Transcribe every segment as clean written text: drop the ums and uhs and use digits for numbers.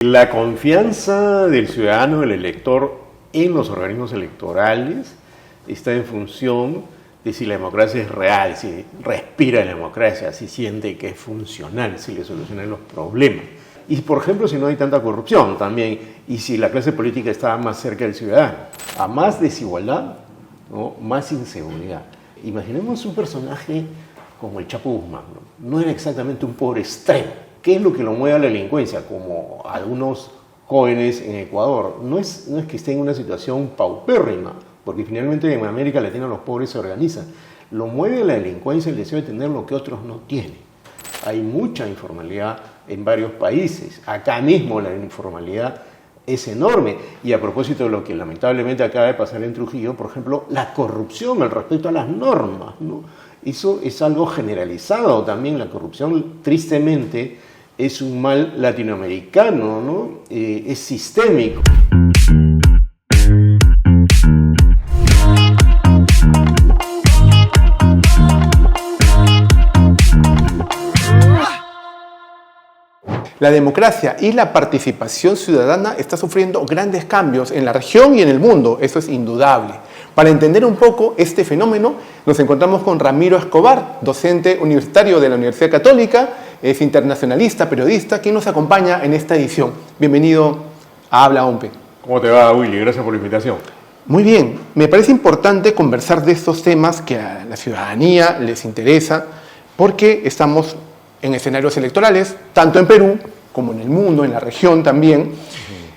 La confianza del ciudadano, del elector, en los organismos electorales está en función de si la democracia es real, si respira la democracia, si siente que es funcional, si le solucionan los problemas. Y, por ejemplo, si no hay tanta corrupción también, y si la clase política está más cerca del ciudadano. A más desigualdad, ¿no? Más inseguridad. Imaginemos un personaje como el Chapo Guzmán, ¿no? No era exactamente un pobre extremo. ¿Qué es lo que lo mueve a la delincuencia? Como algunos jóvenes en Ecuador. No es que estén en una situación paupérrima, porque finalmente en América Latina los pobres se organizan. Lo mueve a la delincuencia el deseo de tener lo que otros no tienen. Hay mucha informalidad en varios países. Acá mismo la informalidad es enorme. Y a propósito de lo que lamentablemente acaba de pasar en Trujillo, por ejemplo, la corrupción al respecto a las normas, ¿no? Eso es algo generalizado también. La corrupción, tristemente, es un mal latinoamericano, ¿no? Es sistémico. La democracia y la participación ciudadana está sufriendo grandes cambios en la región y en el mundo, eso es indudable. Para entender un poco este fenómeno, nos encontramos con Ramiro Escobar, docente universitario de la Universidad Católica, es internacionalista, periodista, quien nos acompaña en esta edición. Bienvenido a Habla OMPE. ¿Cómo te va, Willy? Gracias por la invitación. Muy bien, me parece importante conversar de estos temas que a la ciudadanía les interesa, porque estamos en escenarios electorales, tanto en Perú como en el mundo, en la región también,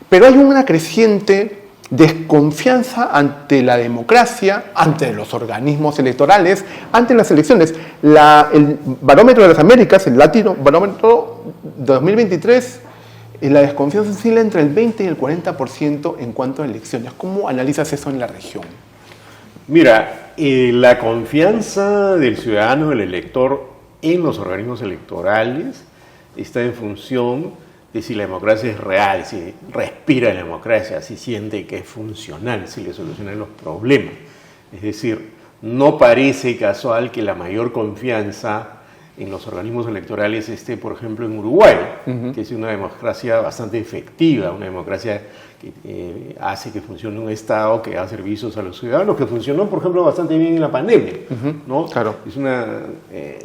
pero hay una creciente desconfianza ante la democracia, ante los organismos electorales, ante las elecciones. El Barómetro de las Américas, el Latino Barómetro 2023, la desconfianza oscila entre el 20 y el 40% en cuanto a elecciones. ¿Cómo analizas eso en la región? Mira, la confianza del ciudadano, del elector, en los organismos electorales está en función de si la democracia es real, si respira la democracia, si siente que es funcional, si le solucionan los problemas. Es decir, no parece casual que la mayor confianza en los organismos electorales esté, por ejemplo, en Uruguay, que es una democracia bastante efectiva, una democracia que hace que funcione un Estado que da servicios a los ciudadanos, que funcionó, por ejemplo, bastante bien en la pandemia, ¿no? Claro. Es una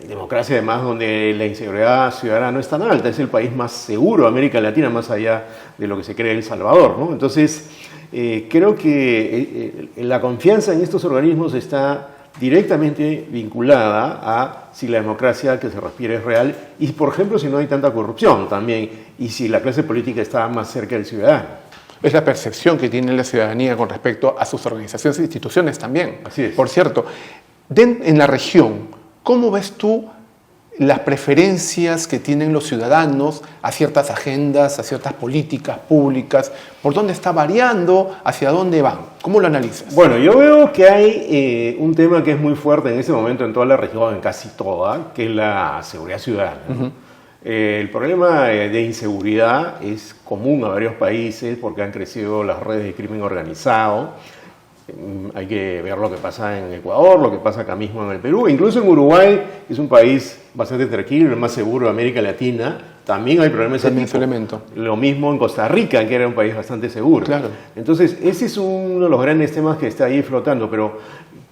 democracia, además, donde la inseguridad ciudadana no es tan alta, es el país más seguro de América Latina, más allá de lo que se cree en El Salvador, ¿no? Entonces, creo que la confianza en estos organismos está directamente vinculada a si la democracia que se respira es real y, por ejemplo, si no hay tanta corrupción también y si la clase política está más cerca del ciudadano. Es la percepción que tiene la ciudadanía con respecto a sus organizaciones e instituciones también. Así es. Por cierto, en la región, ¿cómo ves tú las preferencias que tienen los ciudadanos a ciertas agendas, a ciertas políticas públicas? ¿Por dónde está variando? ¿Hacia dónde van? ¿Cómo lo analizas? Bueno, yo veo que hay un tema que es muy fuerte en este momento en toda la región, en casi toda, que es la seguridad ciudadana. El problema de inseguridad es común a varios países porque han crecido las redes de crimen organizado. Hay que ver lo que pasa en Ecuador, lo que pasa acá mismo en el Perú. Incluso en Uruguay, que es un país bastante tranquilo, el más seguro de América Latina, también hay problemas de ese tipo. Lo mismo en Costa Rica, que era un país bastante seguro. Claro. Entonces, ese es uno de los grandes temas que está ahí flotando. Pero,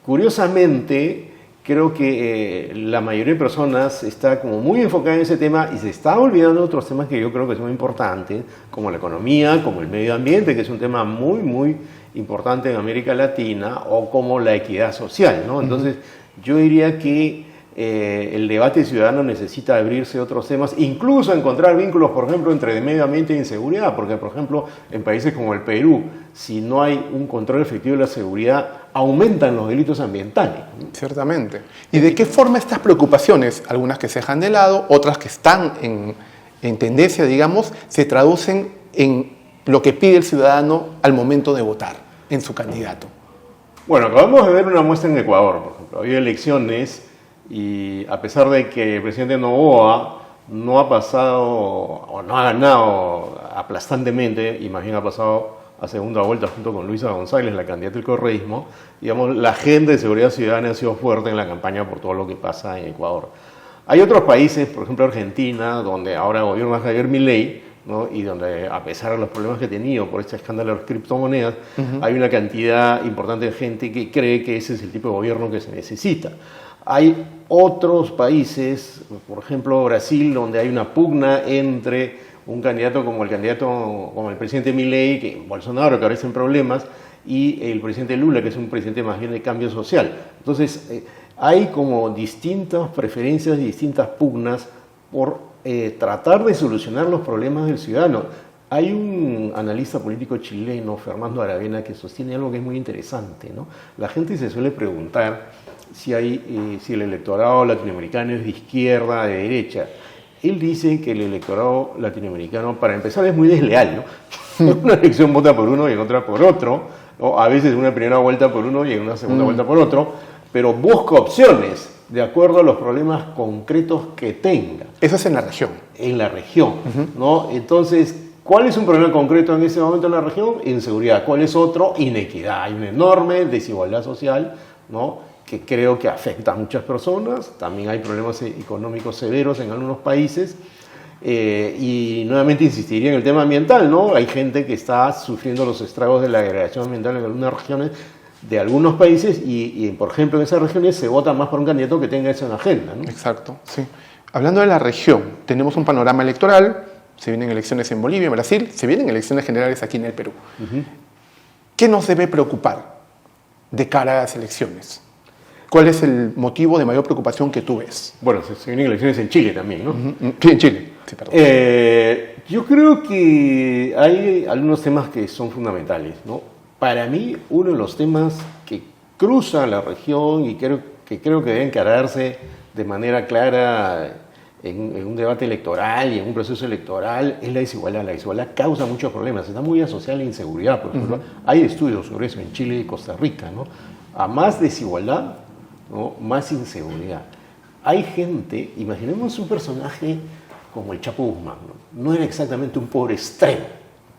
curiosamente, creo que la mayoría de personas está como muy enfocada en ese tema y se está olvidando de otros temas que yo creo que son importantes, como la economía, como el medio ambiente, que es un tema muy, muy importante en América Latina, o como la equidad social, ¿no? Entonces, yo diría que el debate ciudadano necesita abrirse a otros temas, incluso encontrar vínculos, por ejemplo, entre medio ambiente e inseguridad, porque, por ejemplo, en países como el Perú, si no hay un control efectivo de la seguridad, aumentan los delitos ambientales. Ciertamente. ¿Y de qué forma estas preocupaciones, algunas que se dejan de lado, otras que están en tendencia, digamos, se traducen en lo que pide el ciudadano al momento de votar en su candidato? Bueno, acabamos de ver una muestra en Ecuador, por ejemplo. Había elecciones y a pesar de que el presidente Noboa no ha pasado o no ha ganado aplastantemente, y más bien ha pasado a segunda vuelta junto con Luisa González, la candidata del correísmo, digamos, la agenda de seguridad ciudadana ha sido fuerte en la campaña por todo lo que pasa en Ecuador. Hay otros países, por ejemplo Argentina, donde ahora gobierna Javier Milei, ¿no? Y donde, a pesar de los problemas que he tenido por este escándalo de las criptomonedas, hay una cantidad importante de gente que cree que ese es el tipo de gobierno que se necesita. Hay otros países, por ejemplo Brasil, donde hay una pugna entre un candidato como el presidente Milei, que Bolsonaro, que ahora está en problemas, y el presidente Lula, que es un presidente más bien de cambio social. Entonces, hay como distintas preferencias y distintas pugnas por tratar de solucionar los problemas del ciudadano. Hay un analista político chileno, Fernando Aravena, que sostiene algo que es muy interesante, ¿no? La gente se suele preguntar si el electorado latinoamericano es de izquierda, de derecha. Él dice que el electorado latinoamericano, para empezar, es muy desleal, ¿no? En una elección vota por uno y en otra por otro, ¿no? A veces en una primera vuelta por uno y en una segunda vuelta por otro, pero busca opciones de acuerdo a los problemas concretos que tenga. Eso es en la región. En la región, ¿no? Entonces, ¿cuál es un problema concreto en ese momento en la región? Inseguridad. ¿Cuál es otro? Inequidad. Hay una enorme desigualdad social, ¿no? Que creo que afecta a muchas personas. También hay problemas económicos severos en algunos países. Y nuevamente insistiría en el tema ambiental, ¿no? Hay gente que está sufriendo los estragos de la degradación ambiental en algunas regiones de algunos países y, por ejemplo, en esas regiones se vota más por un candidato que tenga eso en la agenda, ¿no? Exacto, sí. Hablando de la región, tenemos un panorama electoral, se vienen elecciones en Bolivia, en Brasil, se vienen elecciones generales aquí en el Perú. ¿Qué nos debe preocupar de cara a las elecciones? ¿Cuál es el motivo de mayor preocupación que tú ves? Bueno, se vienen elecciones en Chile también, ¿no? Sí, en Chile. Sí, perdón. Yo creo que hay algunos temas que son fundamentales, ¿no? Para mí, uno de los temas que cruza la región y creo que debe encararse de manera clara en un debate electoral y en un proceso electoral es la desigualdad. La desigualdad causa muchos problemas, está muy asociada a la inseguridad, por ejemplo. Hay estudios sobre eso en Chile y Costa Rica, ¿no? A más desigualdad, ¿no? Más inseguridad. Hay gente, imaginemos un personaje como el Chapo Guzmán, ¿no? No era exactamente un pobre extremo,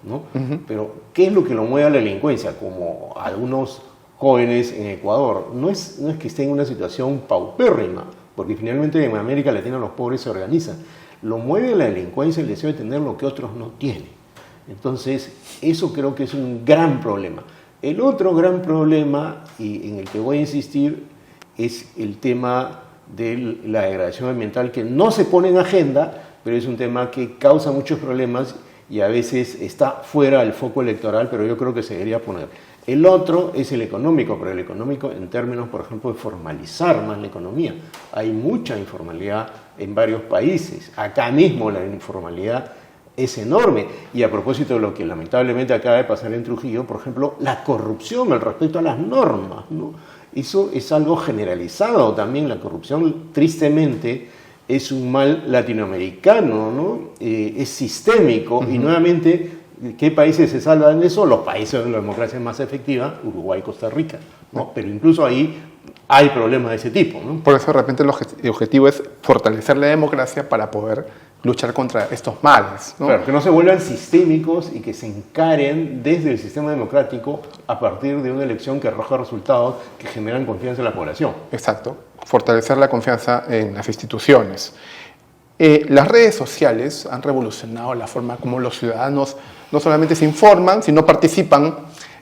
¿no? Pero ¿qué es lo que lo mueve a la delincuencia? Como algunos jóvenes en Ecuador, no es que estén en una situación paupérrima, porque finalmente en América Latina los pobres se organizan. Lo mueve a la delincuencia el deseo de tener lo que otros no tienen. Entonces, eso creo que es un gran problema. El otro gran problema, y en el que voy a insistir, es el tema de la degradación ambiental, que no se pone en agenda, pero es un tema que causa muchos problemas y a veces está fuera del foco electoral, pero yo creo que se debería poner. El otro es el económico, pero el económico en términos, por ejemplo, de formalizar más la economía. Hay mucha informalidad en varios países. Acá mismo la informalidad es enorme. Y a propósito de lo que lamentablemente acaba de pasar en Trujillo, por ejemplo, la corrupción al respecto a las normas, ¿no? Eso es algo generalizado también. La corrupción, tristemente, es un mal latinoamericano, ¿no? Es sistémico y nuevamente, ¿qué países se salvan de eso? Los países de la democracia más efectiva, Uruguay y Costa Rica, ¿no? Pero incluso ahí hay problemas de ese tipo, ¿no? Por eso de repente el objetivo es fortalecer la democracia para poder luchar contra estos males, ¿no? Claro, que no se vuelvan sistémicos y que se encaren desde el sistema democrático a partir de una elección que arroja resultados que generan confianza en la población. Exacto, fortalecer la confianza en las instituciones. Las redes sociales han revolucionado la forma como los ciudadanos no solamente se informan, sino participan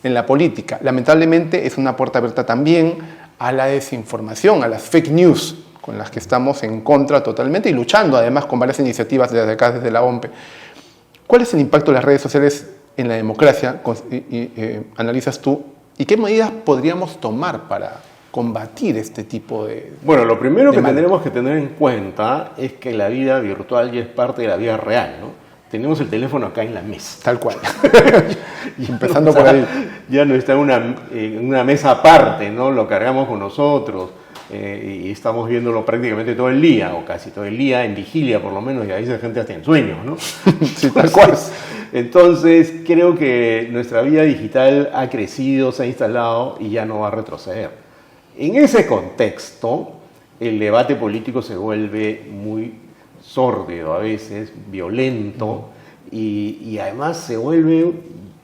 en la política. Lamentablemente es una puerta abierta también a la desinformación, a las fake news, con las que estamos en contra totalmente y luchando además con varias iniciativas desde acá, desde la OMPE. ¿Cuál es el impacto de las redes sociales en la democracia? Analizas tú. ¿Y qué medidas podríamos tomar para combatir este tipo de... Bueno, lo primero que tendremos que tener en cuenta es que la vida virtual ya es parte de la vida real, ¿no? Tenemos el teléfono acá en la mesa. Tal cual. Y empezando por ahí. Ya no está en una mesa aparte, ¿no? Lo cargamos con nosotros y estamos viéndolo prácticamente todo el día, o casi todo el día, en vigilia por lo menos, y a veces gente hasta en sueños, ¿no? Sí, tal cual. Entonces, creo que nuestra vida digital ha crecido, se ha instalado y ya no va a retroceder. En ese contexto, el debate político se vuelve muy sórdido a veces, violento, y además se vuelve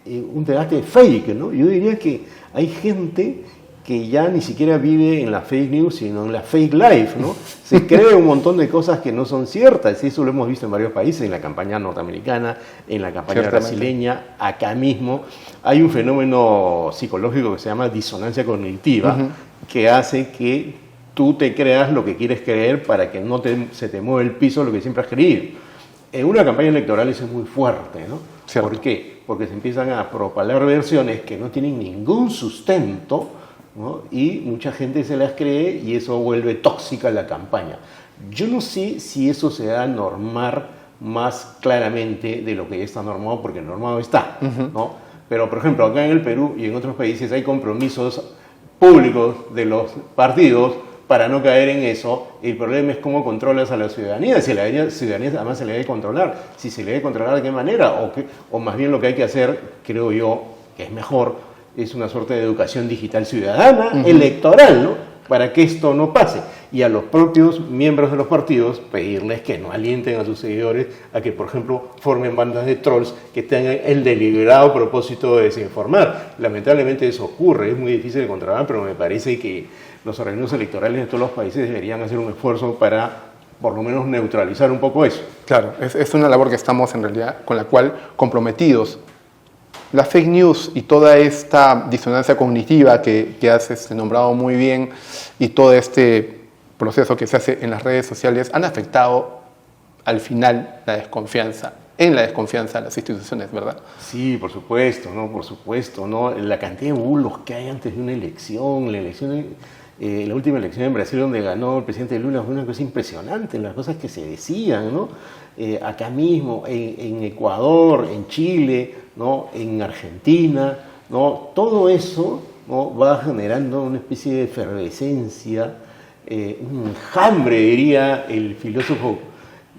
un debate fake, ¿no? Yo diría que hay gente que ya ni siquiera vive en la fake news, sino en la fake life, ¿no? Se cree un montón de cosas que no son ciertas, y eso lo hemos visto en varios países, en la campaña norteamericana, en la campaña brasileña, acá mismo. Hay un fenómeno psicológico que se llama disonancia cognitiva, que hace que tú te creas lo que quieres creer para que no se te mueva el piso lo que siempre has creído. En una campaña electoral eso es muy fuerte, ¿no? Cierto. ¿Por qué? Porque se empiezan a propalar versiones que no tienen ningún sustento, ¿no? Y mucha gente se las cree y eso vuelve tóxica la campaña. Yo no sé si eso se va a normar más claramente de lo que ya está normado, porque normado está, ¿no? Pero, por ejemplo, acá en el Perú y en otros países hay compromisos públicos de los partidos para no caer en eso. El problema es cómo controlas a la ciudadanía. Si a la ciudadanía además se le debe controlar. Si se le debe controlar, ¿de qué manera? O más bien lo que hay que hacer, creo yo, que es mejor, es una suerte de educación digital ciudadana, electoral, ¿no? Para que esto no pase. Y a los propios miembros de los partidos pedirles que no alienten a sus seguidores a que, por ejemplo, formen bandas de trolls que tengan el deliberado propósito de desinformar. Lamentablemente eso ocurre, es muy difícil de controlar, pero me parece que los organismos electorales de todos los países deberían hacer un esfuerzo para, por lo menos, neutralizar un poco eso. Claro, es una labor que estamos en realidad con la cual comprometidos. La fake news y toda esta disonancia cognitiva que has nombrado muy bien y todo este proceso que se hace en las redes sociales han afectado al final la desconfianza de las instituciones, ¿verdad? Sí, por supuesto, ¿no? Por supuesto, ¿no? La cantidad de bulos que hay antes de una elección, la última elección en Brasil donde ganó el presidente Lula fue una cosa impresionante, las cosas que se decían, ¿no? Acá mismo, en Ecuador, en Chile, ¿no? En Argentina, ¿no? Todo eso, ¿no? Va generando una especie de efervescencia, un enjambre, diría el filósofo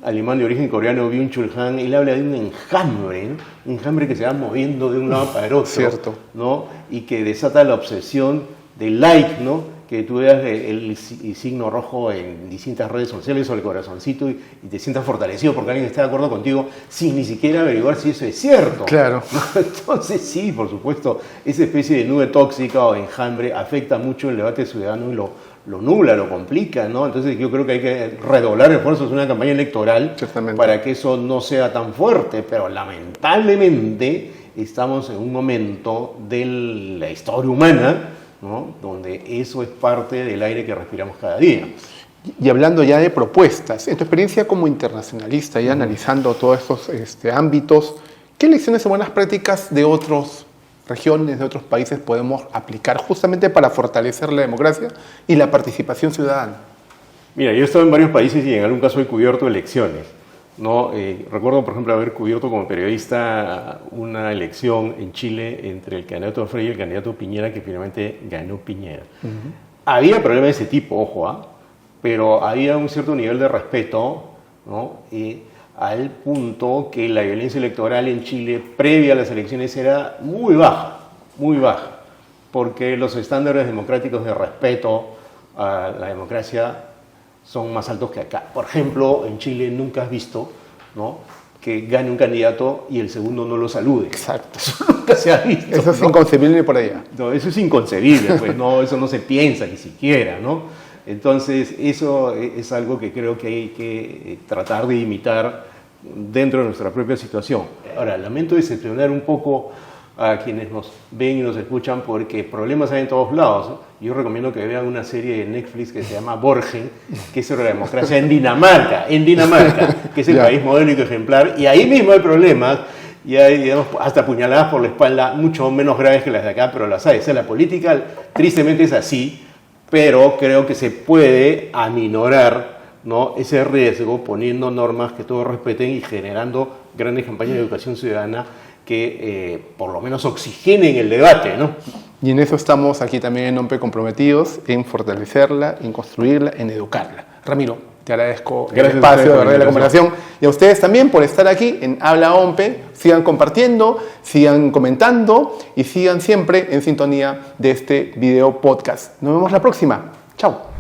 alemán de origen coreano Byung-Chul Han. Él habla de un enjambre, ¿no? Un enjambre que se va moviendo de un lado para otro, Cierto. ¿no? Y que desata la obsesión del like, ¿no? Que tú veas el signo rojo en distintas redes sociales o el corazoncito y te sientas fortalecido porque alguien está de acuerdo contigo sin ni siquiera averiguar si eso es cierto. Claro. Entonces sí, por supuesto, esa especie de nube tóxica o enjambre afecta mucho el debate ciudadano y lo nubla, lo complica, ¿no? Entonces yo creo que hay que redoblar esfuerzos en una campaña electoral para que eso no sea tan fuerte, pero lamentablemente estamos en un momento de la historia humana, ¿no? Donde eso es parte del aire que respiramos cada día. Y hablando ya de propuestas, en tu experiencia como internacionalista y analizando todos estos ámbitos, ¿qué lecciones o buenas prácticas de otras regiones, de otros países podemos aplicar justamente para fortalecer la democracia y la participación ciudadana? Mira, yo he estado en varios países y en algún caso he cubierto elecciones, ¿no? Recuerdo, por ejemplo, haber cubierto como periodista una elección en Chile entre el candidato Frei y el candidato Piñera, que finalmente ganó Piñera. Había problemas de ese tipo, ojo, pero había un cierto nivel de respeto, ¿no? Al punto que la violencia electoral en Chile previa a las elecciones era muy baja, porque los estándares democráticos de respeto a la democracia son más altos que acá. Por ejemplo, en Chile nunca has visto, ¿no?, que gane un candidato y el segundo no lo salude. Exacto. Eso nunca se ha visto. Eso es inconcebible por allá. No, eso es inconcebible, pues no, eso no se piensa ni siquiera, ¿no? Entonces, eso es algo que creo que hay que tratar de imitar dentro de nuestra propia situación. Ahora, lamento decepcionar un poco a quienes nos ven y nos escuchan porque problemas hay en todos lados, ¿no? Yo recomiendo que vean una serie de Netflix que se llama Borgen, que es sobre la democracia en Dinamarca, que es el país modélico ejemplar, y ahí mismo hay problemas, y hay, digamos, hasta puñaladas por la espalda, mucho menos graves que las de acá, pero las hay. O sea, la política tristemente es así, pero creo que se puede aminorar, ¿no?, ese riesgo poniendo normas que todos respeten y generando grandes campañas de educación ciudadana que por lo menos oxigenen el debate, ¿no? Y en eso estamos aquí también en OMPE comprometidos, en fortalecerla, en construirla, en educarla. Ramiro, te agradezco el espacio de verdad de la conversación y a ustedes también por estar aquí en Habla OMPE. Sigan compartiendo, sigan comentando y sigan siempre en sintonía de este video podcast. Nos vemos la próxima. Chao.